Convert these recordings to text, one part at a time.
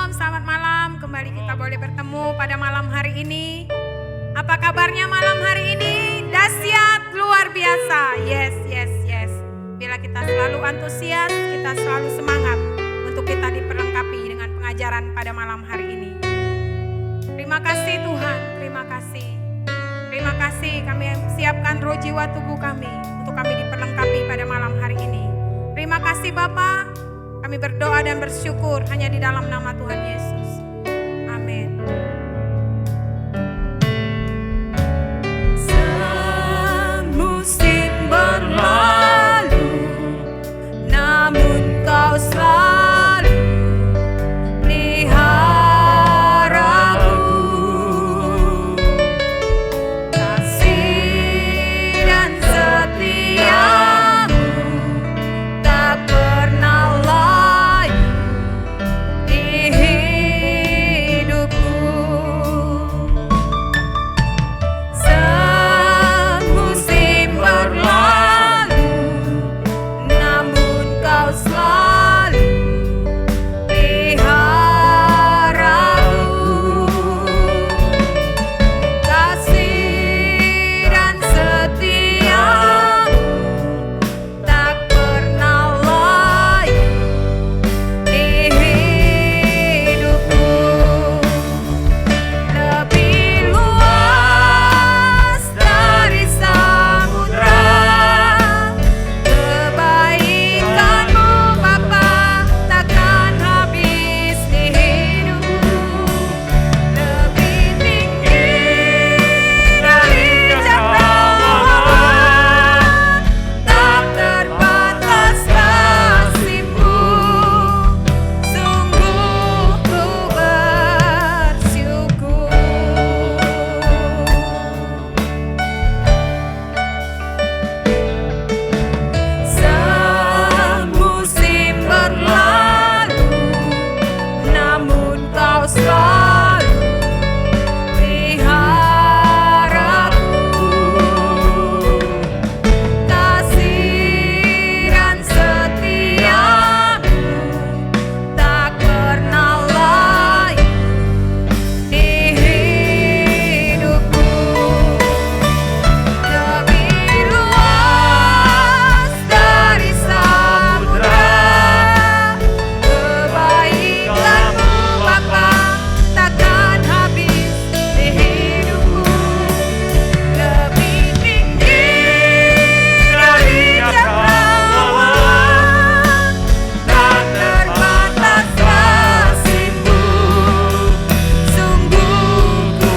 selamat malam. Kembali kita boleh bertemu pada malam hari ini. Apa kabarnya malam hari ini? Dahsyat, luar biasa. Yes, yes, yes. Bila kita selalu antusias, kita selalu semangat untuk kita diperlengkapi dengan pengajaran pada malam hari ini. Terima kasih Tuhan, terima kasih. Terima kasih kami siapkan roh jiwa tubuh kami untuk kami diperlengkapi pada malam hari ini. Terima kasih Bapa. Kami berdoa dan bersyukur hanya di dalam nama Tuhan Yesus. Amin. Semusim berlalu, namun kau selalu peliharaku. Kasih dan setiamu tak pernah layu di hidupku. Semusim berlalu, namun kau selalu peliharaku. Kasih dan setiamu tak pernah layu di hidupku. Lebih luas dari samudra kebaikanmu Bapa, takkan habis di hidupku. Lebih tinggi dari cakrawala, tak terbatas kasih-Mu. Sungguh ku bersyukur. Semusim berlalu, namun kau selalu peliharaku. Kasih dan setiamu tak pernah layu di hidupku. Lebih luas dari samudra kebaikanmu Bapa, takkan habis di hidupku. Lebih tinggi dari cakrawala, tak terbatas kasih-Mu. Sungguh ku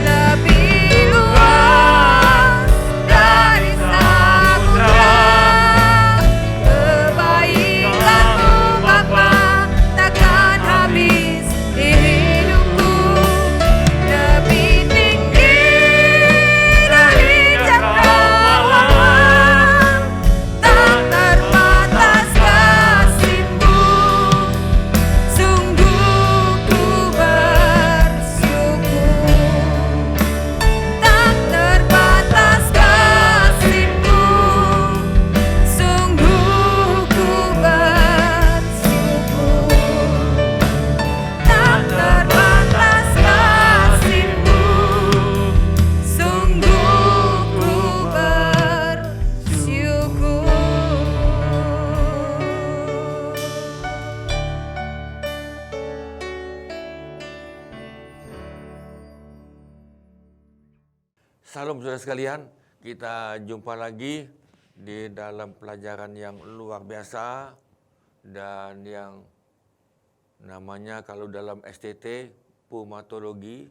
lebih luas dari samudra kebaikanmu Bapa, takkan habis di hidupku. Lebih tinggi dari cakrawala, tak terbatas kasih-Mu. Sungguh ku bersyukur. Tak terbatas kasih-Mu. Sungguh ku bersyukur. Tak terbatas kasih-Mu. Sungguh ku bersyukur. Salam saudara sekalian, kita jumpa lagi di dalam pelajaran yang luar biasa dan yang namanya kalau dalam STT Pulmatologi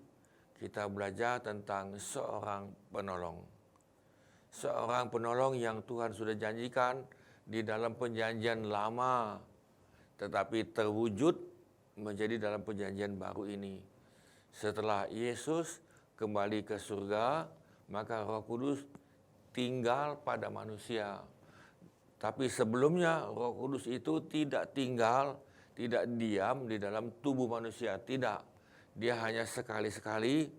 kita belajar tentang seorang penolong. Seorang penolong yang Tuhan sudah janjikan di dalam perjanjian lama tetapi terwujud menjadi dalam perjanjian baru ini. Setelah Yesus kembali ke surga, maka Roh Kudus tinggal pada manusia. Tapi sebelumnya Roh Kudus itu tidak tinggal, tidak diam di dalam tubuh manusia, tidak. Dia hanya sekali-sekali,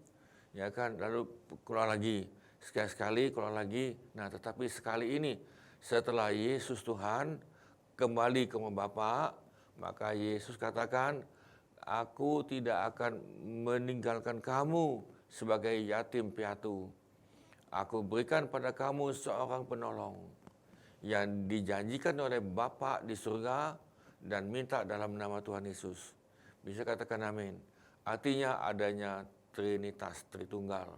ya kan, lalu keluar lagi, sekali-sekali keluar lagi. Nah, tetapi sekali ini setelah Yesus Tuhan kembali ke Bapa, maka Yesus katakan, Aku tidak akan meninggalkan kamu sebagai yatim piatu. Aku berikan pada kamu seorang penolong yang dijanjikan oleh Bapa di surga dan minta dalam nama Tuhan Yesus. Bisa katakan amin. Artinya adanya Trinitas, Tritunggal.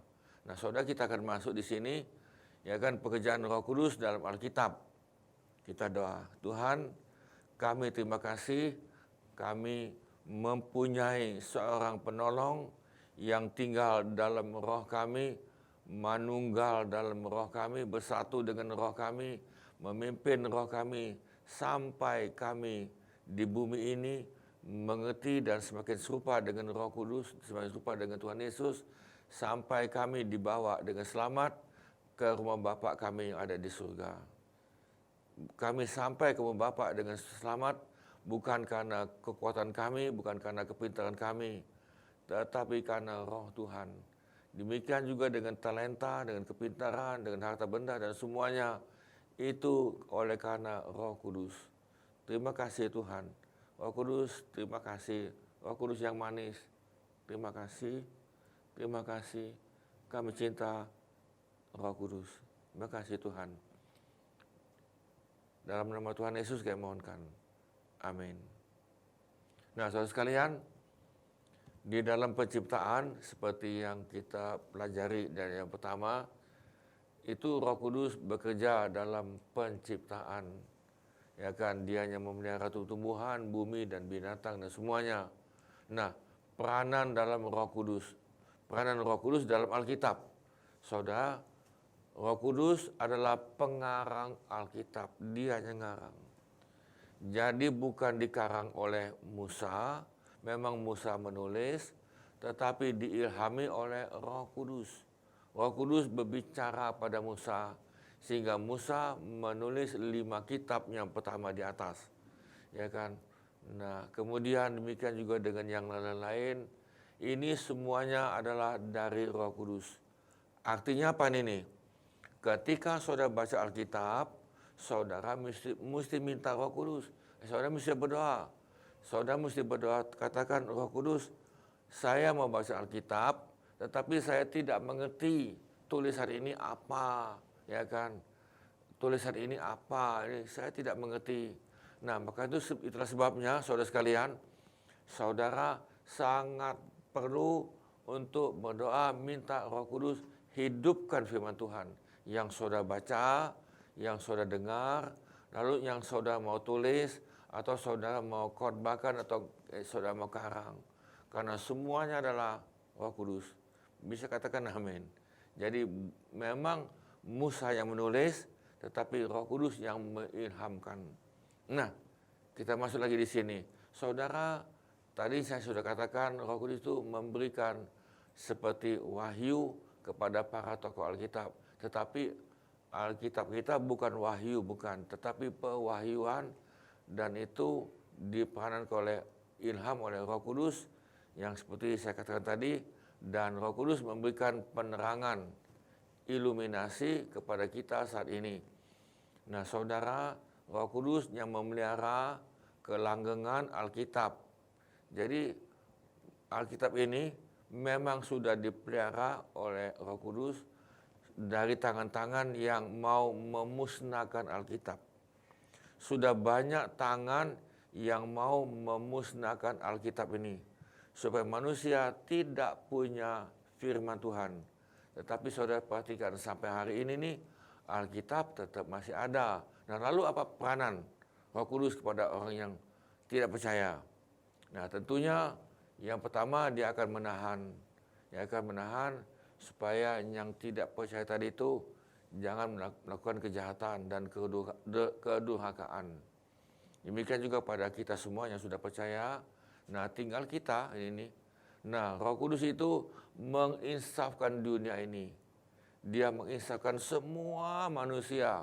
Nah, saudara, kita akan masuk di sini, ya kan, pekerjaan Roh Kudus dalam Alkitab. Kita doa, Tuhan, kami terima kasih, kami mempunyai seorang penolong yang tinggal dalam roh kami, manunggal dalam roh kami, bersatu dengan roh kami, memimpin roh kami sampai kami di bumi ini mengerti dan semakin serupa dengan Roh Kudus, semakin serupa dengan Tuhan Yesus, sampai kami dibawa dengan selamat ke rumah Bapa kami yang ada di surga. Kami sampai ke rumah Bapa dengan selamat, bukan karena kekuatan kami, bukan karena kepintaran kami, tetapi karena roh Tuhan. Demikian juga dengan talenta, dengan kepintaran, dengan harta benda dan semuanya, itu oleh karena Roh Kudus. Terima kasih Tuhan. Roh Kudus, terima kasih. Roh Kudus yang manis, terima kasih. Terima kasih. Kami cinta Roh Kudus. Terima kasih Tuhan. Dalam nama Tuhan Yesus kami mohonkan. Amin. Nah, saudara sekalian, di dalam penciptaan seperti yang kita pelajari dari yang pertama, itu Roh Kudus bekerja dalam penciptaan. Ya kan, dia yang memelihara tumbuhan, bumi dan binatang dan semuanya. Nah, peranan dalam Roh Kudus. Peranan Roh Kudus dalam Alkitab. Saudara, Roh Kudus adalah pengarang Alkitab, dia yang ngarang. Jadi bukan dikarang oleh Musa, memang Musa menulis, tetapi diilhami oleh Roh Kudus. Roh Kudus berbicara pada Musa, sehingga Musa menulis 5 kitab yang pertama di atas. Ya kan? Nah, kemudian demikian juga dengan yang lain-lain, ini semuanya adalah dari Roh Kudus. Artinya apa ini? Ketika saudara baca Alkitab, saudara mesti minta Roh Kudus. Saudara mesti berdoa. Saudara mesti berdoa, katakan, Roh Kudus, saya mau baca Alkitab, tetapi saya tidak mengerti tulisan ini apa, ya kan? Tulisan ini apa? Ini saya tidak mengerti. Nah, maka itulah sebabnya, saudara sekalian, saudara sangat perlu untuk berdoa, minta Roh Kudus hidupkan firman Tuhan yang saudara baca, yang saudara dengar, lalu yang saudara mau tulis, atau saudara mau khotbahkan, atau saudara mau karang. Karena semuanya adalah Roh Kudus. Bisa katakan amin. Jadi memang Musa yang menulis, tetapi Roh Kudus yang mengilhamkan. Nah, kita masuk lagi di sini. Saudara, tadi saya sudah katakan Roh Kudus itu memberikan seperti wahyu kepada para tokoh Alkitab. Tetapi Alkitab kita bukan wahyu, bukan. Tetapi pewahyuan, dan itu diperankan oleh ilham oleh Roh Kudus, yang seperti saya katakan tadi, dan Roh Kudus memberikan penerangan, iluminasi kepada kita saat ini. Nah, saudara, Roh Kudus yang memelihara kelanggengan Alkitab. Jadi Alkitab ini memang sudah dipelihara oleh Roh Kudus dari tangan-tangan yang mau memusnahkan Alkitab. Sudah banyak tangan yang mau memusnahkan Alkitab ini, supaya manusia tidak punya firman Tuhan. Tetapi saudara perhatikan, sampai hari ini nih, Alkitab tetap masih ada. Nah, lalu apa peranan Roh Kudus kepada orang yang tidak percaya? Nah, tentunya yang pertama dia akan menahan. Dia akan menahan supaya yang tidak percaya tadi itu jangan melakukan kejahatan dan kedurhakaan. Demikian juga pada kita semua yang sudah percaya. Nah, tinggal kita ini. Nah, Roh Kudus itu menginsafkan dunia ini. Dia menginsafkan semua manusia.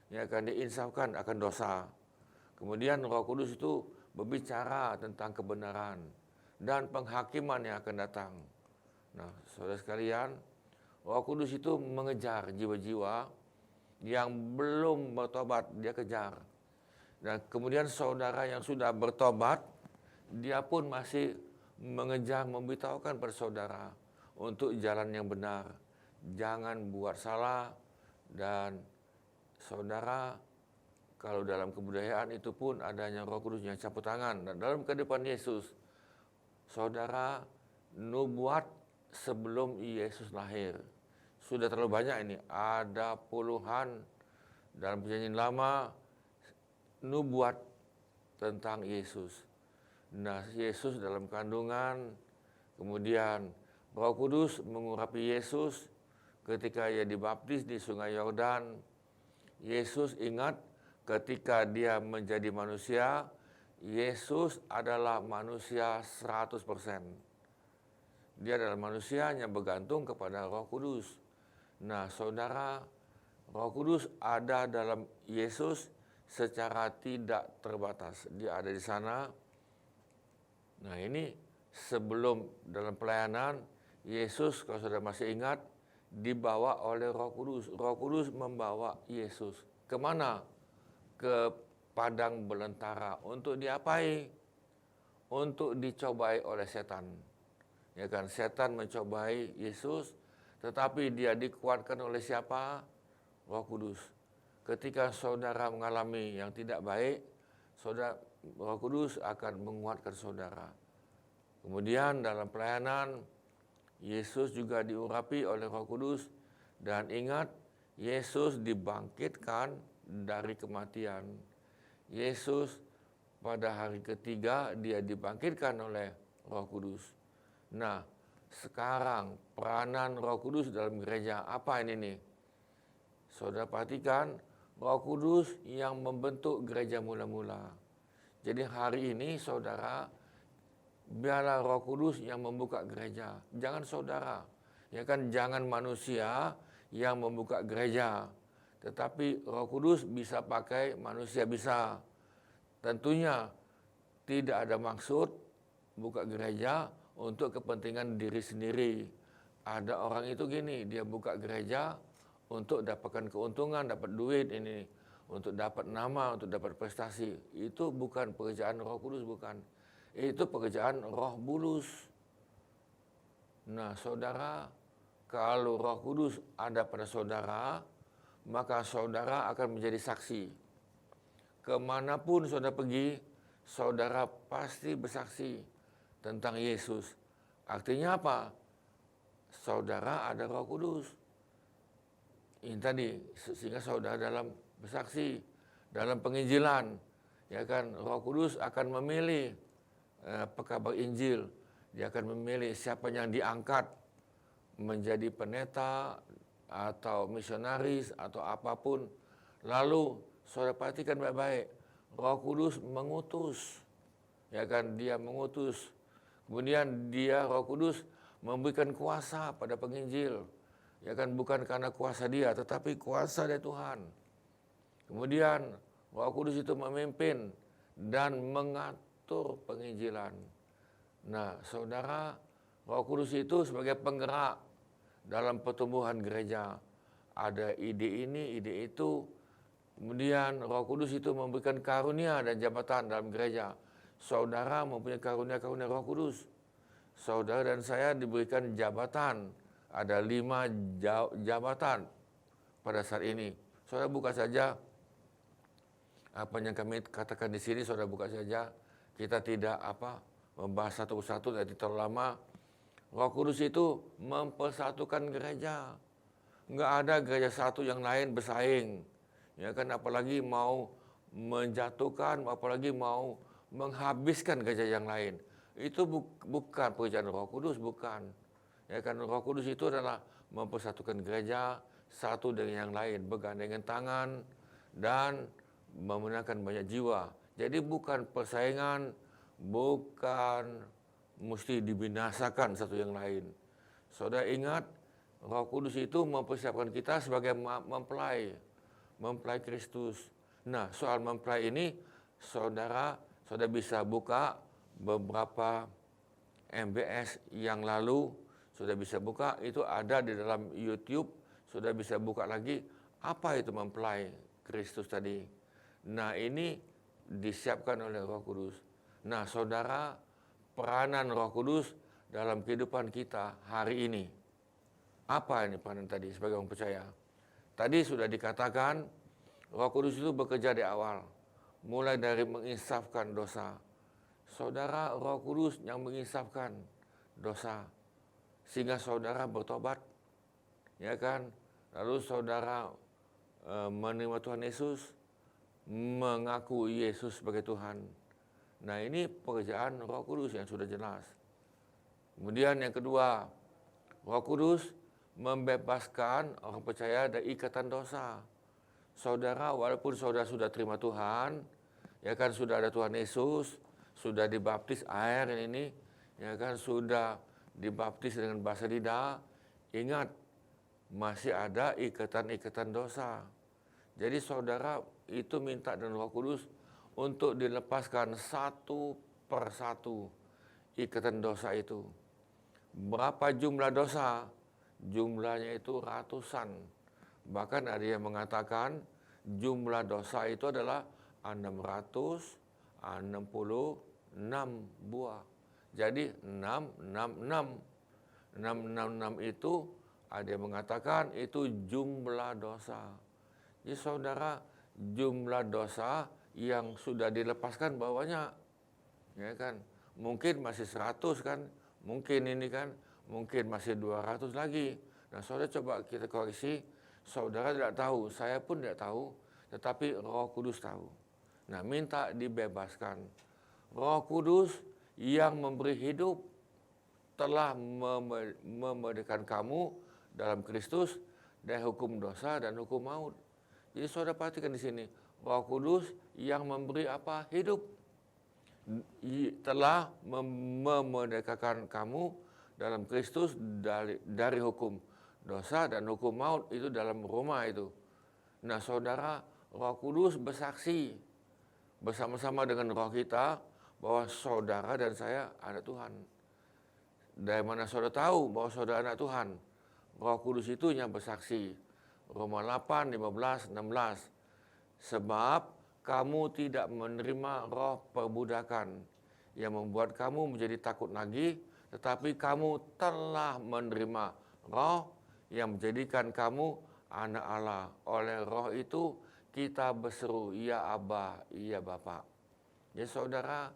Ya, akan diinsafkan akan dosa. Kemudian Roh Kudus itu berbicara tentang kebenaran dan penghakiman yang akan datang. Nah, saudara sekalian, Roh Kudus itu mengejar jiwa-jiwa yang belum bertobat, dia kejar. Dan kemudian saudara yang sudah bertobat, dia pun masih mengejar, memberitahukan pada saudara untuk jalan yang benar. Jangan buat salah. Dan saudara, kalau dalam kebudayaan itu pun adanya Roh Kudus yang campur tangan. Dan dalam kehidupan Yesus, saudara, nubuat sebelum Yesus lahir. Sudah terlalu banyak ini. Ada puluhan dalam Perjanjian Lama nubuat tentang Yesus. Nah, Yesus dalam kandungan, kemudian Roh Kudus mengurapi Yesus ketika ia dibaptis di Sungai Yordan. Yesus ingat ketika dia menjadi manusia, Yesus adalah manusia 100%. Dia adalah manusia yang bergantung kepada Roh Kudus. Nah, saudara, Roh Kudus ada dalam Yesus secara tidak terbatas. Dia ada di sana. Nah, ini sebelum dalam pelayanan, Yesus, kalau saudara masih ingat, dibawa oleh Roh Kudus. Roh Kudus membawa Yesus. Kemana? Ke padang belantara. Untuk diapai? Untuk dicobai oleh setan. Ya kan, setan mencobai Yesus, tetapi dia dikuatkan oleh siapa? Roh Kudus. Ketika saudara mengalami yang tidak baik, Roh Kudus akan menguatkan saudara. Kemudian dalam pelayanan, Yesus juga diurapi oleh Roh Kudus. Dan ingat, Yesus dibangkitkan dari kematian. Yesus pada hari ketiga, dia dibangkitkan oleh Roh Kudus. Nah, sekarang peranan Roh Kudus dalam gereja apa ini nih? Saudara perhatikan, Roh Kudus yang membentuk gereja mula-mula. Jadi hari ini saudara, biarlah Roh Kudus yang membuka gereja. Jangan saudara, ya kan, jangan manusia yang membuka gereja. Tetapi Roh Kudus bisa pakai manusia, bisa. Tentunya tidak ada maksud buka gereja untuk kepentingan diri sendiri. Ada orang itu gini, dia buka gereja untuk dapatkan keuntungan, dapat duit ini, untuk dapat nama, untuk dapat prestasi. Itu bukan pekerjaan Roh Kudus, bukan. Itu pekerjaan roh bulus. Nah, saudara, kalau Roh Kudus ada pada saudara, maka saudara akan menjadi saksi. Kemanapun saudara pergi, saudara pasti bersaksi tentang Yesus. Artinya apa? Saudara ada Roh Kudus. Ini tadi, sehingga saudara dalam bersaksi, dalam penginjilan, ya kan, Roh Kudus akan memilih pekabar Injil. Dia akan memilih siapa yang diangkat menjadi pendeta atau misionaris atau apapun. Lalu saudara perhatikan baik-baik, Roh Kudus mengutus. Ya kan, dia mengutus. Kemudian Roh Kudus memberikan kuasa pada penginjil. Ya kan, bukan karena kuasa dia, tetapi kuasa dari Tuhan. Kemudian Roh Kudus itu memimpin dan mengatur penginjilan. Nah, saudara, Roh Kudus itu sebagai penggerak dalam pertumbuhan gereja. Ada ide ini, ide itu. Kemudian Roh Kudus itu memberikan karunia dan jabatan dalam gereja. Saudara mempunyai karunia-karunia Roh Kudus. Saudara dan saya diberikan jabatan. Ada 5 jabatan pada saat ini. Saudara buka saja apa yang kami katakan di sini, saudara buka saja. Kita tidak membahas satu persatu, tidak terlalu lama. Roh Kudus itu mempersatukan gereja. Enggak ada gereja satu yang lain bersaing. Ya kan, apalagi mau menjatuhkan, apalagi mau menghabiskan gereja yang lain. Itu bukan pekerjaan Roh Kudus, bukan. Ya kan, Roh Kudus itu adalah mempersatukan gereja satu dengan yang lain, bergandengan tangan dan memenangkan banyak jiwa. Jadi bukan persaingan, bukan mesti dibinasakan satu yang lain. Saudara ingat, Roh Kudus itu mempersiapkan kita sebagai mempelai Kristus. Nah, soal mempelai ini, saudara bisa buka beberapa MBS yang lalu, sudah bisa buka, itu ada di dalam YouTube, sudah bisa buka lagi, apa itu mempelai Kristus tadi. Nah, ini disiapkan oleh Roh Kudus. Nah, saudara, peranan Roh Kudus dalam kehidupan kita hari ini. Apa ini peranan tadi sebagai orang percaya? Tadi sudah dikatakan Roh Kudus itu bekerja di awal, mulai dari menginsafkan dosa. Saudara, Roh Kudus yang menginsafkan dosa sehingga saudara bertobat, ya kan? Lalu saudara menerima Tuhan Yesus, mengaku Yesus sebagai Tuhan. Nah, ini pekerjaan Roh Kudus yang sudah jelas. Kemudian yang kedua, Roh Kudus membebaskan orang percaya dari ikatan dosa. Saudara, walaupun saudara sudah terima Tuhan, ya kan, sudah ada Tuhan Yesus, sudah dibaptis air ini, ya kan, sudah dibaptis dengan bahasa lidah, ingat, masih ada ikatan-ikatan dosa. Jadi saudara itu minta dengan Roh Kudus untuk dilepaskan satu persatu ikatan dosa itu. Berapa jumlah dosa? Jumlahnya itu ratusan. Bahkan ada yang mengatakan jumlah dosa itu adalah 666 buah. Jadi 666. 666 itu ada yang mengatakan itu jumlah dosa. Jadi saudara, jumlah dosa yang sudah dilepaskan banyak, ya kan? Mungkin masih 100 kan? Mungkin ini kan? Mungkin masih 200 lagi. Nah, saudara coba kita koreksi. Saudara tidak tahu, saya pun tidak tahu, tetapi Roh Kudus tahu. Nah, minta dibebaskan. Roh Kudus yang memberi hidup telah memerdekakan kamu dalam Kristus dari hukum dosa dan hukum maut. Jadi saudara perhatikan di sini, Roh Kudus yang memberi apa? Hidup. Telah memerdekakan kamu dalam Kristus dari hukum dosa dan hukum maut, itu dalam Roma itu. Nah saudara, Roh Kudus bersaksi bersama-sama dengan roh kita bahwa saudara dan saya anak Tuhan. Dari mana saudara tahu bahwa saudara anak Tuhan? Roh Kudus itu yang bersaksi. Roma 8, 15, 16. Sebab kamu tidak menerima roh perbudakan yang membuat kamu menjadi takut lagi, tetapi kamu telah menerima roh yang menjadikan kamu anak Allah. Oleh roh itu kita berseru, ya Aba, ya Bapa. Ya saudara,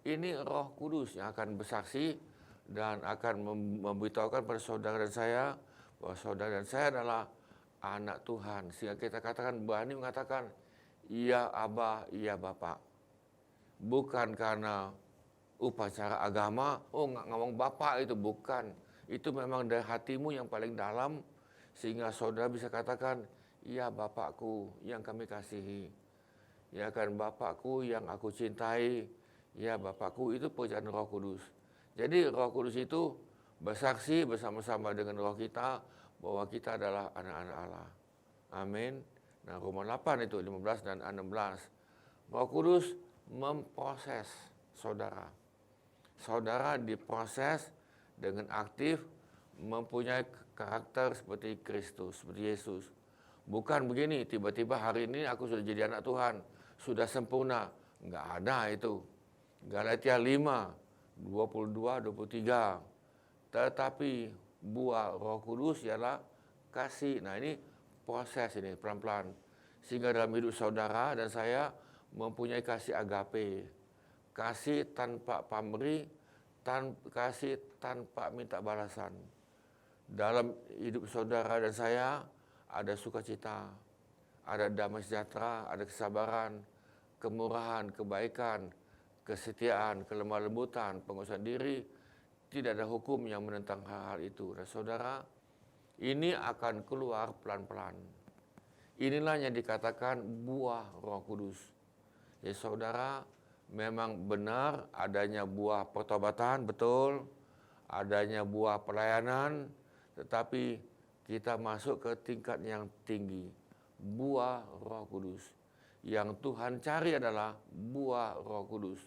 ini Roh Kudus yang akan bersaksi dan akan memberitahukan pada saudara dan saya bahwa saudara dan saya adalah anak Tuhan. Sehingga kita katakan, berani mengatakan, ya Aba, ya Bapa. Bukan karena upacara agama, nggak ngomong Bapa itu, bukan. Itu memang dari hatimu yang paling dalam, sehingga saudara bisa katakan, ya Bapakku yang kami kasihi. Ya kan, Bapakku yang aku cintai. Ya Bapakku, itu pekerjaan Roh Kudus. Jadi Roh Kudus itu bersaksi bersama-sama dengan roh kita bahwa kita adalah anak-anak Allah. Amin. Nah, Roma 8 itu 15 dan 16. Roh Kudus memproses saudara. Saudara diproses dengan aktif, mempunyai karakter seperti Kristus, seperti Yesus. Bukan begini, tiba-tiba hari ini aku sudah jadi anak Tuhan, sudah sempurna. Enggak ada itu. Galatia 5, 22, 23. Tetapi buah Roh Kudus ialah kasih. Nah, ini proses ini pelan-pelan. Sehingga dalam hidup saudara dan saya mempunyai kasih agape. Kasih tanpa pamrih, kasih tanpa minta balasan. Dalam hidup saudara dan saya ada sukacita, ada damai sejahtera, ada kesabaran, kemurahan, kebaikan, kesetiaan, kelemah lembutan, penguasaan diri. Tidak ada hukum yang menentang hal-hal itu. Dan saudara, ini akan keluar pelan-pelan. Inilah yang dikatakan buah Roh Kudus. Ya saudara, memang benar adanya buah pertobatan, betul. Adanya buah pelayanan, tetapi kita masuk ke tingkat yang tinggi. Buah Roh Kudus. Yang Tuhan cari adalah buah Roh Kudus.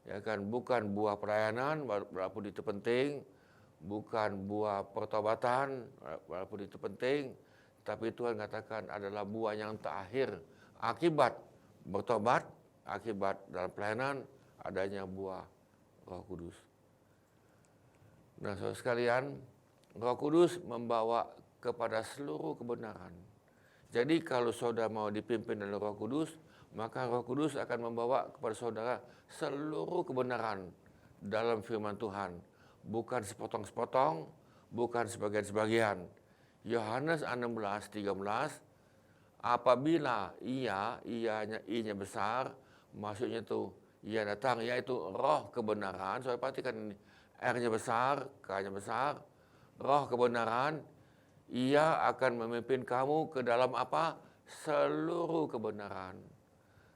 Ya kan, bukan buah pelayanan walaupun itu penting, bukan buah pertobatan walaupun itu penting, tapi Tuhan katakan adalah buah yang terakhir. Akibat bertobat, akibat dalam pelayanan adanya buah Roh Kudus. Nah, saudara sekalian, Roh Kudus membawa kepada seluruh kebenaran. Jadi kalau saudara mau dipimpin oleh Roh Kudus, maka Roh Kudus akan membawa kepada saudara seluruh kebenaran dalam firman Tuhan. Bukan sepotong-sepotong, bukan sebagian-sebagian. Yohanes 16:13, apabila i-nya besar, maksudnya itu ia datang, yaitu roh kebenaran. Saudara perhatikan ini, R-nya besar, K-nya besar, roh kebenaran, ia akan memimpin kamu ke dalam apa? Seluruh kebenaran.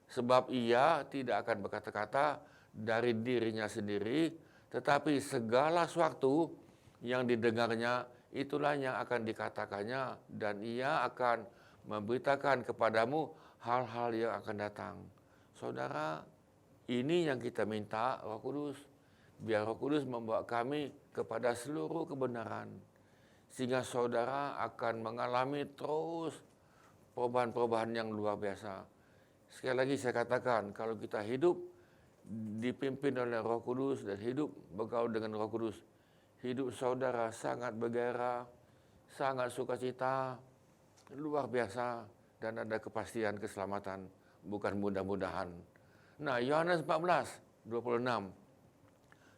Sebab ia tidak akan berkata-kata dari dirinya sendiri, tetapi segala sesuatu yang didengarnya, itulah yang akan dikatakannya, dan ia akan memberitakan kepadamu hal-hal yang akan datang. Saudara, ini yang kita minta Roh Kudus. Biar Roh Kudus membawa kami kepada seluruh kebenaran. Sehingga saudara akan mengalami terus perubahan-perubahan yang luar biasa. Sekali lagi saya katakan, kalau kita hidup dipimpin oleh Roh Kudus dan hidup bergaul dengan Roh Kudus, hidup saudara sangat bergairah, sangat sukacita, luar biasa, dan ada kepastian keselamatan, bukan mudah-mudahan. Nah, Yohanes 14:26.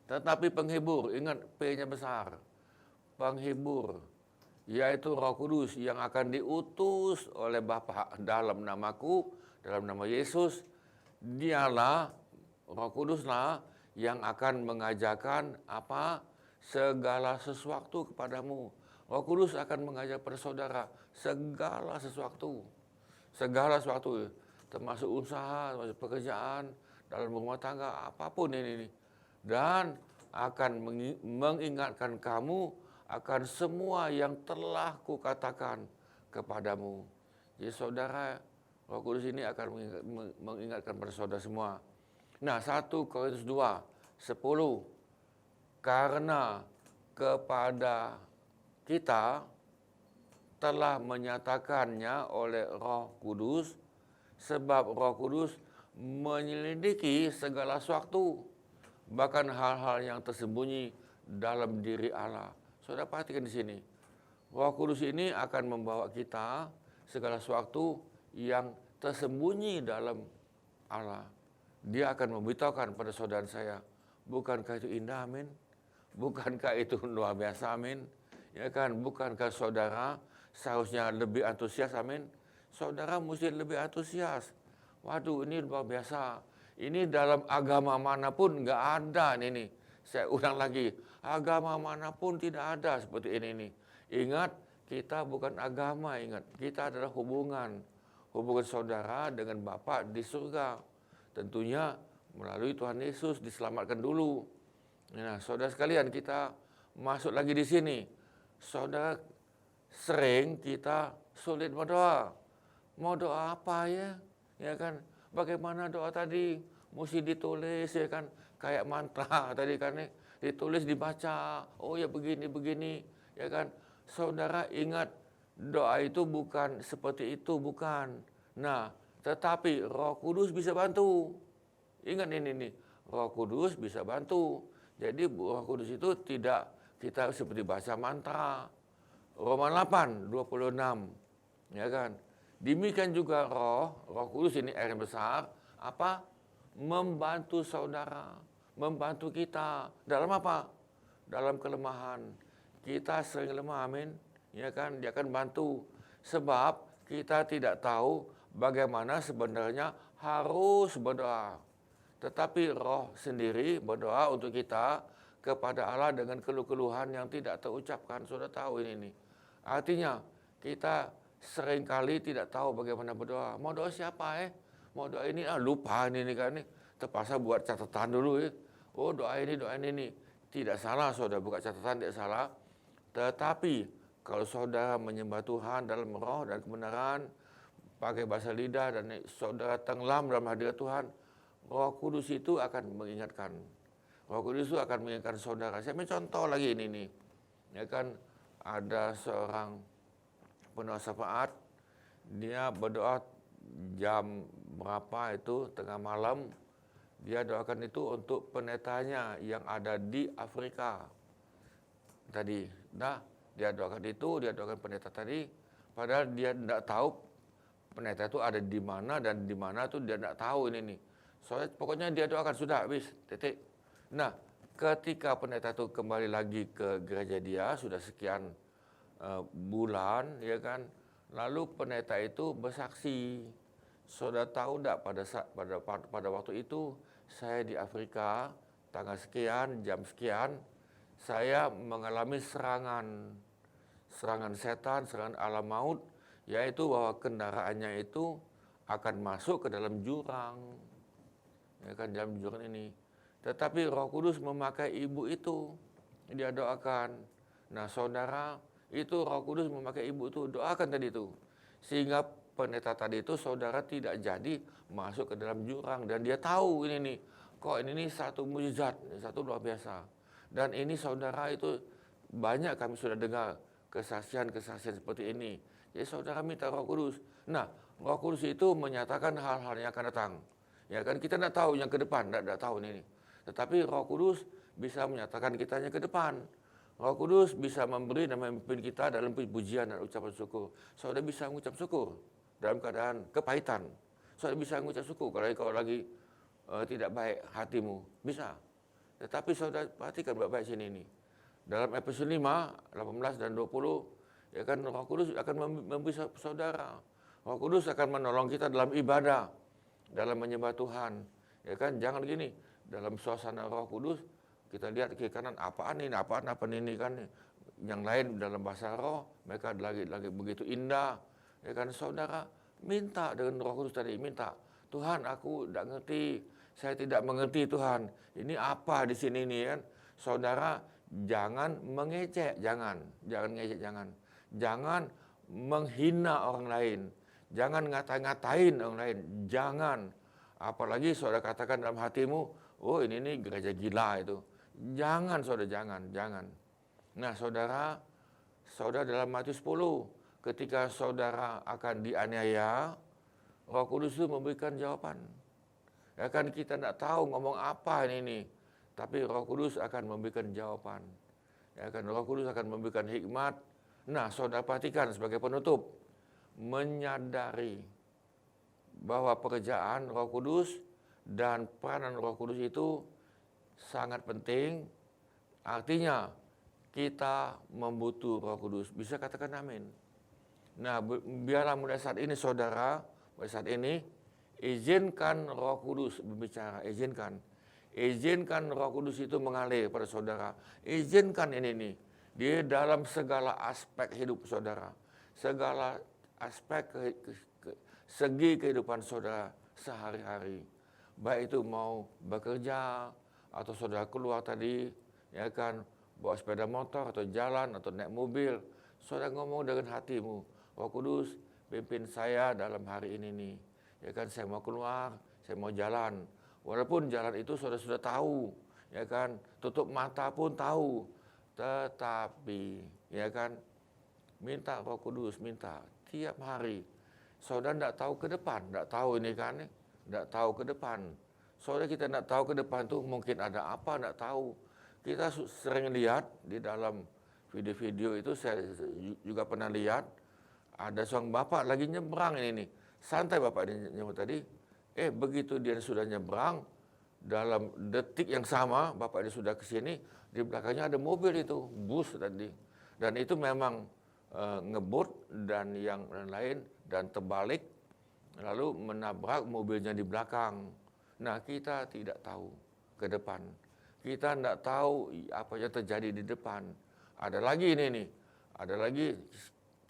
Tetapi penghibur, ingat P-nya besar, penghibur, yaitu Roh Kudus yang akan diutus oleh Bapa dalam namaku, dalam nama Yesus, dialah Roh Kuduslah yang akan mengajarkan apa? Segala sesuatu kepadamu. Roh Kudus akan mengajar pada saudara segala sesuatu. Segala sesuatu, termasuk usaha, termasuk pekerjaan, dalam rumah tangga, apapun ini. Dan akan mengingatkan kamu akan semua yang telah kukatakan kepadamu. Jadi saudara, Roh Kudus ini akan mengingatkan pada saudara semua. Nah, 1 Korintus 2:10. Karena kepada kita telah menyatakannya oleh Roh Kudus, sebab Roh Kudus menyelidiki segala sesuatu, bahkan hal-hal yang tersembunyi dalam diri Allah. Saudara perhatikan di sini. Roh Kudus ini akan membawa kita segala sesuatu yang tersembunyi dalam Allah. Dia akan memberitahukan pada saudara saya, bukankah itu indah, amin? Bukankah itu luar biasa, amin? Ya kan, bukankah saudara seharusnya lebih antusias, amin? Saudara mesti lebih antusias. Waduh, ini luar biasa. Ini dalam agama manapun nggak ada ini. Saya ulang lagi, agama manapun tidak ada seperti ini nih. Ingat, kita bukan agama, ingat. Kita adalah hubungan saudara dengan Bapa di surga. Tentunya melalui Tuhan Yesus diselamatkan dulu. Nah, saudara sekalian, kita masuk lagi di sini. Saudara, sering kita sulit berdoa. Mau doa apa ya? Ya kan? Bagaimana doa tadi? Mesti ditulis ya kan? Kayak mantra tadi kan, ditulis dibaca. Oh ya begini, ya kan? Saudara ingat, doa itu bukan seperti itu, bukan. Nah, tetapi Roh Kudus bisa bantu. Ingat ini nih, Roh Kudus bisa bantu. Jadi Roh Kudus itu tidak kita seperti baca mantra. Roma 8:26, ya kan? Demikian juga Roh Kudus ini R yang besar, apa? Membantu saudara, membantu kita. Dalam apa? Dalam kelemahan. Kita sering lemah, amin. Ya kan? Dia akan bantu. Sebab kita tidak tahu bagaimana sebenarnya harus berdoa. Tetapi Roh sendiri berdoa untuk kita kepada Allah dengan keluh-keluhan yang tidak terucapkan. Sudah tahu ini. Artinya kita seringkali tidak tahu bagaimana berdoa. Mau doa siapa Mau doa ini, lupa ini kan. Terpaksa buat catatan dulu Oh doa ini. Tidak salah saudara buka catatan, tidak salah. Tetapi kalau saudara menyembah Tuhan dalam roh dan kebenaran, pakai bahasa lidah dan saudara tenggelam dalam hadirat Tuhan, Roh Kudus itu akan mengingatkan. Roh Kudus itu akan mengingatkan saudara. Saya ambil contoh lagi ini nih. Ya kan, ada seorang penuh syafaat, dia berdoa jam berapa itu, tengah malam, Dia doakan itu untuk pendetanya yang ada di Afrika tadi. Nah, dia doakan pendeta tadi, padahal dia tidak tahu pendeta itu ada di mana dan di mana tuh dia tidak tahu ini nih. Soalnya pokoknya dia doakan sudah habis, titik. Nah, ketika pendeta itu kembali lagi ke gereja dia sudah sekian bulan, ya kan, lalu pendeta itu bersaksi. Saudara tahu tidak pada waktu itu saya di Afrika tanggal sekian jam sekian saya mengalami serangan setan, serangan alam maut, yaitu bahwa kendaraannya itu akan masuk ke dalam jurang, ya kan, dalam jurang ini. Tetapi Roh Kudus memakai ibu itu, dia doakan. Nah, saudara, itu Roh Kudus memakai ibu itu, doakan tadi itu, sehingga pendeta tadi itu saudara tidak jadi masuk ke dalam jurang, dan dia tahu ini nih, kok ini nih satu mujizat, satu luar biasa. Dan ini saudara itu banyak kami sudah dengar kesaksian-kesaksian seperti ini. Jadi saudara minta Roh Kudus. Nah, Roh Kudus itu menyatakan hal-hal yang akan datang. Ya kan, kita tidak tahu yang ke depan, tidak tahu ini. Tetapi Roh Kudus bisa menyatakan kitanya ke depan. Roh Kudus bisa memberi dan memimpin kita dalam pujian dan ucapan syukur. Saudara bisa mengucap syukur dalam keadaan kepahitan. Saudara bisa mengucap syukur kalau lagi tidak baik hatimu, bisa. Tetapi saudara perhatikan baik-baik sini ini. Dalam Efesus 5, 18 dan 20, ya kan, Roh Kudus akan memberi saudara. Roh Kudus akan menolong kita dalam ibadah, dalam menyembah Tuhan. Ya kan, jangan gini, dalam suasana Roh Kudus kita lihat kiri kanan apaan ini kan, yang lain dalam bahasa roh mereka lagi begitu indah, ya kan. Saudara minta dengan Roh Kudus tadi, minta, Tuhan aku tidak ngerti, saya tidak mengerti Tuhan, ini apa di sini nih kan. Saudara jangan mengejek, jangan ngejek, jangan menghina orang lain, jangan ngatain orang lain, jangan. Apalagi saudara katakan dalam hatimu, oh ini nih gereja gila itu. Jangan saudara, jangan. Nah saudara dalam Matius 10, ketika saudara akan dianiaya, Roh Kudus itu memberikan jawaban. Ya kan, kita tidak tahu ngomong apa ini, tapi Roh Kudus akan memberikan jawaban. Ya kan, Roh Kudus akan memberikan hikmat. Nah saudara perhatikan sebagai penutup, menyadari bahwa pekerjaan Roh Kudus dan peranan Roh Kudus itu sangat penting. Artinya kita membutuhkan Roh Kudus. Bisa katakan amin. Nah, biarlah mulai saat ini saudara, mulai saat ini izinkan Roh Kudus berbicara, izinkan Roh Kudus itu mengalir pada saudara. Izinkan ini nih di dalam segala aspek hidup saudara, segala aspek segi kehidupan saudara sehari-hari. Baik itu mau bekerja, atau saudara keluar tadi, ya kan, bawa sepeda motor atau jalan atau naik mobil, saudara ngomong dengan hatimu, Roh Kudus pimpin saya dalam hari ini nih, ya kan, saya mau keluar, saya mau jalan. Walaupun jalan itu saudara sudah tahu, ya kan, tutup mata pun tahu, tetapi, ya kan, minta Roh Kudus, minta tiap hari. Saudara tidak tahu ke depan, tidak tahu ini kan, tidak tahu ke depan. Saudara kita tidak tahu ke depan tuh mungkin ada apa, tidak tahu. Kita sering lihat di dalam video-video itu, saya juga pernah lihat, ada seorang bapak lagi nyebrang ini nih. Santai bapak ini nyebrang tadi. Begitu dia sudah nyebrang, dalam detik yang sama bapak ini sudah ke sini, di belakangnya ada mobil itu, bus tadi. Dan itu memang ngebut dan yang lain, dan terbalik, lalu menabrak mobilnya di belakang. Nah, kita tidak tahu ke depan. Kita tidak tahu apa yang terjadi di depan. Ada lagi ini nih, ada lagi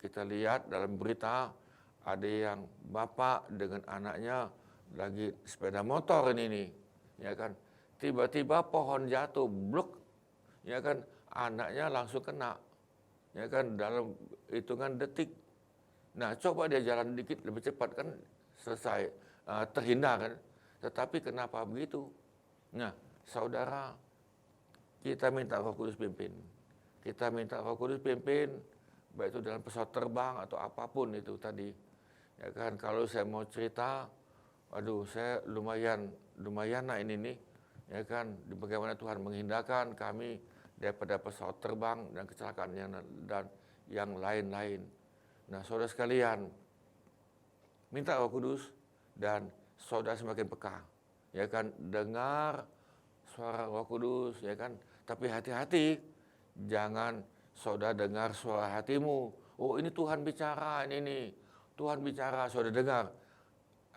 kita lihat dalam berita, ada yang bapak dengan anaknya lagi sepeda motor ini nih, ya kan. Tiba-tiba pohon jatuh, bluk, ya kan, anaknya langsung kena, ya kan, dalam hitungan detik. Nah, coba dia jalan dikit lebih cepat kan selesai, terhindar kan. Tetapi kenapa begitu? Nah, saudara, kita minta Roh Kudus pimpin. Kita minta Roh Kudus pimpin, baik itu dalam pesawat terbang atau apapun itu tadi. Ya kan, kalau saya mau cerita, Aduh, saya lumayan nah ini nih, ya kan, bagaimana Tuhan menghindarkan kami daripada pesawat terbang dan kecelakaan dan yang lain-lain. Nah, saudara sekalian, minta Roh Kudus dan saudara semakin peka, ya kan, dengar suara Roh Kudus, ya kan, tapi hati-hati, jangan saudara dengar suara hatimu. Oh, ini Tuhan bicara, ini Tuhan bicara, saudara dengar.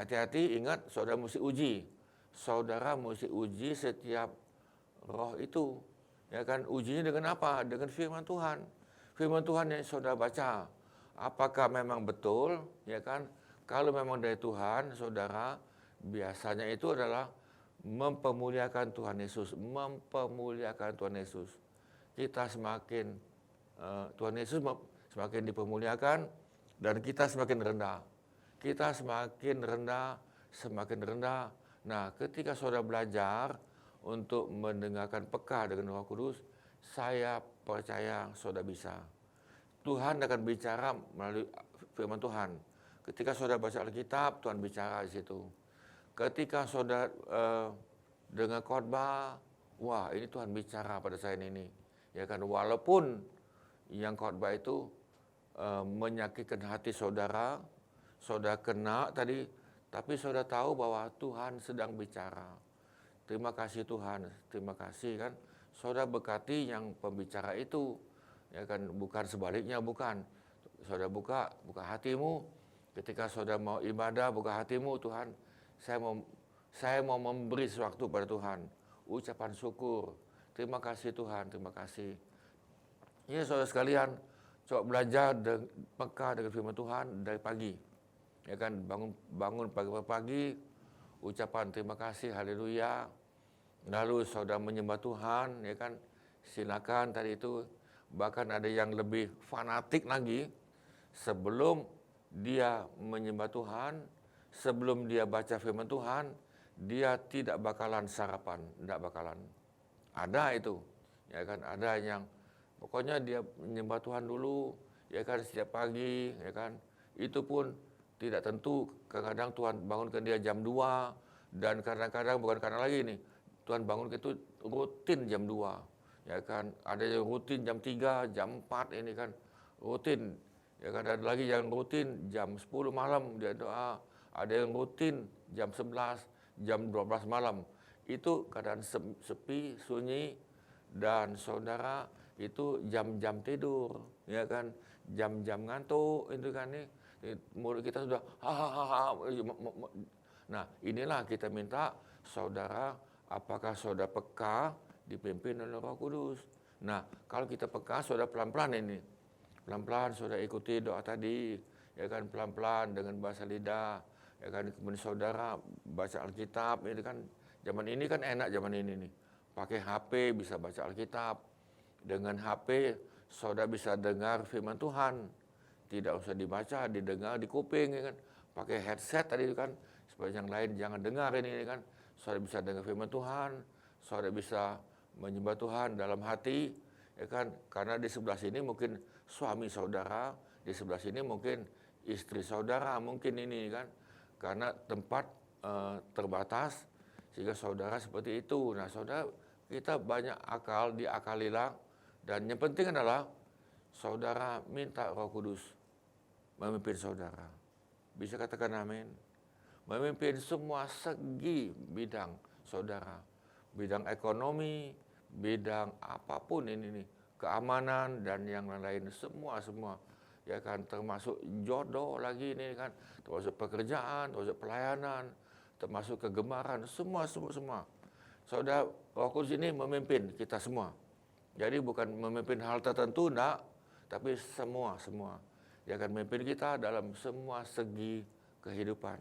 Hati-hati, ingat, saudara mesti uji. Saudara mesti uji setiap roh itu. Ya kan, ujinya dengan apa? Dengan firman Tuhan. Firman Tuhan yang saudara baca. Apakah memang betul? Ya kan, kalau memang dari Tuhan, saudara, biasanya itu adalah mempermuliakan Tuhan Yesus. Mempermuliakan Tuhan Yesus. Kita semakin, Tuhan Yesus semakin dipermuliakan, dan kita semakin rendah. Kita semakin rendah. Nah, ketika saudara belajar untuk mendengarkan peka dengan Roh Kudus, saya percaya saudara bisa. Tuhan akan bicara melalui firman Tuhan. Ketika saudara baca Alkitab, Tuhan bicara di situ. Ketika saudara dengar khotbah, wah, ini Tuhan bicara pada saya ini. Ya kan, walaupun yang khotbah itu menyakitkan hati saudara, saudara kena tadi, tapi saudara tahu bahwa Tuhan sedang bicara. Terima kasih Tuhan, terima kasih kan. Saudara berkati yang pembicara itu, ya kan, bukan sebaliknya, bukan. Saudara buka hatimu. Ketika saudara mau ibadah, buka hatimu, Tuhan, saya mau memberi sesuatu pada Tuhan. Ucapan syukur. Terima kasih Tuhan, terima kasih. Ya saudara sekalian, coba belajar peka dengan firman Tuhan dari pagi. Ya kan, bangun pagi-pagi, ucapan terima kasih, haleluya. Lalu saudara menyembah Tuhan, ya kan, silakan tadi itu. Bahkan ada yang lebih fanatik lagi, sebelum dia menyembah Tuhan, sebelum dia baca firman Tuhan, dia tidak bakalan sarapan, tidak bakalan. Ada itu, ya kan, ada yang pokoknya dia menyembah Tuhan dulu, ya kan, setiap pagi, ya kan. Itu pun tidak tentu, kadang-kadang Tuhan bangunkan dia jam 2, dan kadang-kadang bukan karena lagi nih, Tuhan bangunkan itu rutin jam 2. Ya kan, ada yang rutin jam 3, jam 4 ini kan, rutin. Ya kan, ada lagi yang rutin jam 10 malam dia doa, ada yang rutin jam 11, jam 12 malam. Itu keadaan sepi, sunyi, dan saudara itu jam-jam tidur, ya kan, jam-jam ngantuk itu kan nih. Mulut kita sudah Nah, inilah kita minta saudara, apakah saudara peka dipimpin oleh Roh Kudus. Nah, kalau kita peka, saudara pelan-pelan ini. Pelan-pelan saudara ikuti doa tadi, ya kan, pelan-pelan dengan bahasa lidah, ya kan, kemudian saudara baca Alkitab, ini kan zaman ini kan enak, zaman ini nih. Pakai HP bisa baca Alkitab. Dengan HP saudara bisa dengar firman Tuhan. Tidak usah dibaca, didengar di kuping, ya kan. Pakai headset tadi kan, supaya yang lain jangan dengar ini kan. Saudara bisa dengar firman Tuhan, saudara bisa menyembah Tuhan dalam hati, ya kan. Karena di sebelah sini mungkin suami saudara, di sebelah sini mungkin istri saudara, mungkin ini kan. Karena tempat terbatas, sehingga saudara seperti itu. Nah, saudara, kita banyak akal, diakalilah. Dan yang penting adalah saudara minta Roh Kudus memimpin saudara. Bisa katakan amin. Memimpin semua segi bidang saudara. Bidang ekonomi, bidang apapun ini nih, keamanan dan yang lain, semua. Ya kan, termasuk jodoh lagi ini kan, termasuk pekerjaan, termasuk pelayanan, termasuk kegemaran, semua. Saudara, Roh Kudus ini memimpin kita semua. Jadi bukan memimpin hal tertentu, enggak, tapi semua. Dia akan memimpin kita dalam semua segi kehidupan.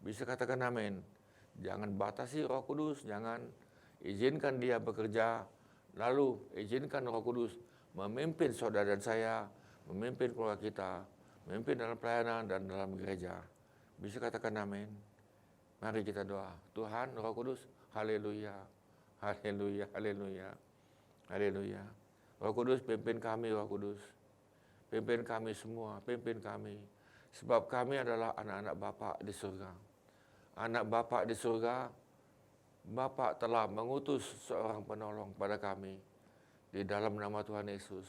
Bisa katakan amin. Jangan batasi Roh Kudus, jangan izinkan dia bekerja, lalu izinkan Roh Kudus memimpin saudara dan saya, memimpin keluarga kita, memimpin dalam pelayanan dan dalam gereja. Bisa katakan amin. Mari kita doa. Tuhan, Roh Kudus, haleluya, haleluya, haleluya, haleluya. Roh Kudus, pimpin kami, Roh Kudus. Pimpin kami semua, pimpin kami. Sebab kami adalah anak-anak Bapa di surga. anak Bapa di surga, Bapa telah mengutus seorang penolong pada kami di dalam nama Tuhan Yesus.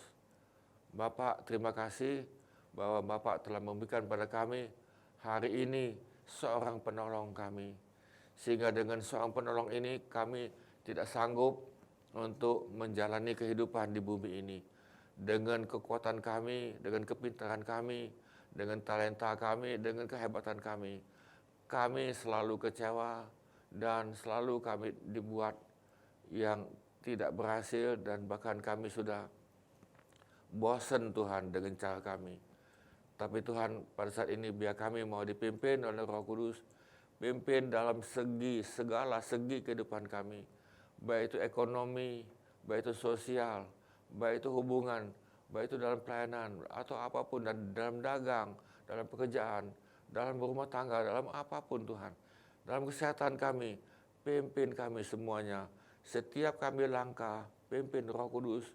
Bapak, terima kasih bahwa Bapak telah memberikan pada kami hari ini seorang penolong kami. Sehingga dengan seorang penolong ini kami tidak sanggup untuk menjalani kehidupan di bumi ini. Dengan kekuatan kami, dengan kepintaran kami, dengan talenta kami, dengan kehebatan kami. Kami selalu kecewa dan selalu kami dibuat yang tidak berhasil dan bahkan kami sudah bosan Tuhan dengan cara kami. Tapi Tuhan pada saat ini biar kami mau dipimpin oleh Roh Kudus, pimpin dalam segala segi kehidupan kami. Baik itu ekonomi, baik itu sosial, baik itu hubungan, baik itu dalam pelayanan atau apapun, dan dalam dagang, dalam pekerjaan, dalam berumah tangga, dalam apapun Tuhan. Dalam kesehatan kami, pimpin kami semuanya. Setiap kami langkah, pimpin Roh Kudus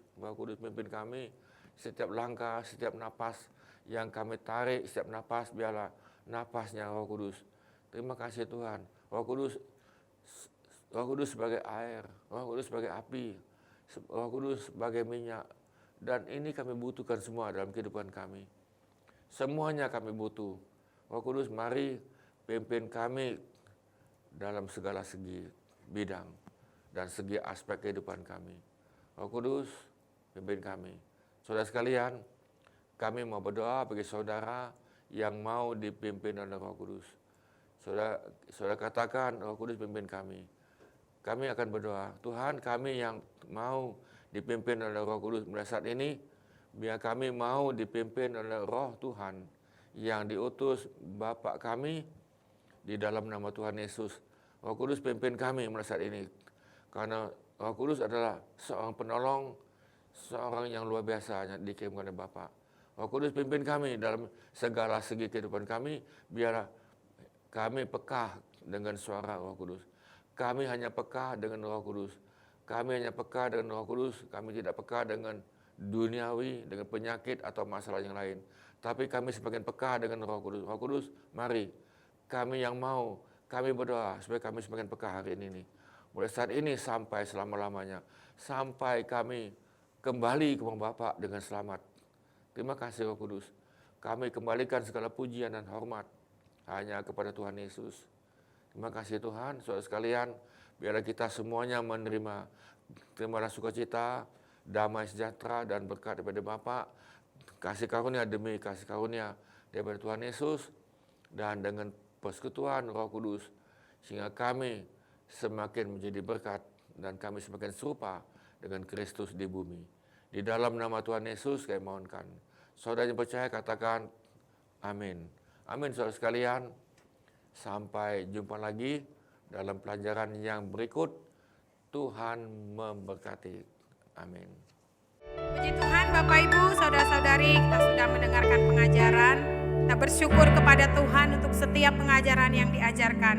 pimpin kami. Setiap langkah, setiap napas yang kami tarik, setiap napas biarlah napasnya Roh Kudus. Terima kasih Tuhan. Roh Kudus sebagai air, Roh Kudus sebagai api, Roh Kudus sebagai minyak. Dan ini kami butuhkan semua dalam kehidupan kami. Semuanya kami butuh. Roh Kudus, mari pimpin kami dalam segala segi bidang dan segi aspek kehidupan kami. Roh Kudus, pimpin kami. Saudara sekalian, kami mau berdoa bagi saudara yang mau dipimpin oleh Roh Kudus. Saudara katakan, Roh Kudus pimpin kami. Kami akan berdoa, Tuhan, kami yang mau dipimpin oleh Roh Kudus pada saat ini, biar kami mau dipimpin oleh Roh Tuhan yang diutus Bapa kami di dalam nama Tuhan Yesus. Roh Kudus pimpin kami pada saat ini. Karena Roh Kudus adalah seorang penolong, seorang yang luar biasa yang dikirimkan oleh Bapa. Roh Kudus pimpin kami dalam segala segi kehidupan kami, biar kami peka dengan suara Roh Kudus. Kami hanya peka dengan Roh Kudus. Kami hanya peka dengan Roh Kudus, kami tidak peka dengan duniawi, dengan penyakit atau masalah yang lain. Tapi kami sebagian peka dengan Roh Kudus. Roh Kudus, mari kami yang mau, kami berdoa supaya kami sebagian peka hari ini. Mulai saat ini sampai selama-lamanya. Sampai kami kembali ke rumah Bapa dengan selamat. Terima kasih Roh Kudus. Kami kembalikan segala pujian dan hormat hanya kepada Tuhan Yesus. Terima kasih Tuhan, saudara sekalian. Biarlah kita semuanya menerima terimalah sukacita, damai sejahtera dan berkat daripada Bapa, kasih karunia demi kasih karunia daripada Tuhan Yesus, dan dengan persekutuan Roh Kudus, sehingga kami semakin menjadi berkat dan kami semakin serupa dengan Kristus di bumi. Di dalam nama Tuhan Yesus kami mohonkan. Saudara yang percaya katakan amin. Amin saudara sekalian. Sampai jumpa lagi dalam pelajaran yang berikut. Tuhan memberkati. Amin. Puji Tuhan Bapak Ibu, saudara-saudari, kita sudah mendengarkan pengajaran. Kita bersyukur kepada Tuhan untuk setiap pengajaran yang diajarkan.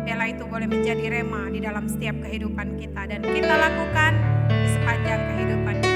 Biarlah itu boleh menjadi rema di dalam setiap kehidupan kita dan kita lakukan di sepanjang kehidupan kita.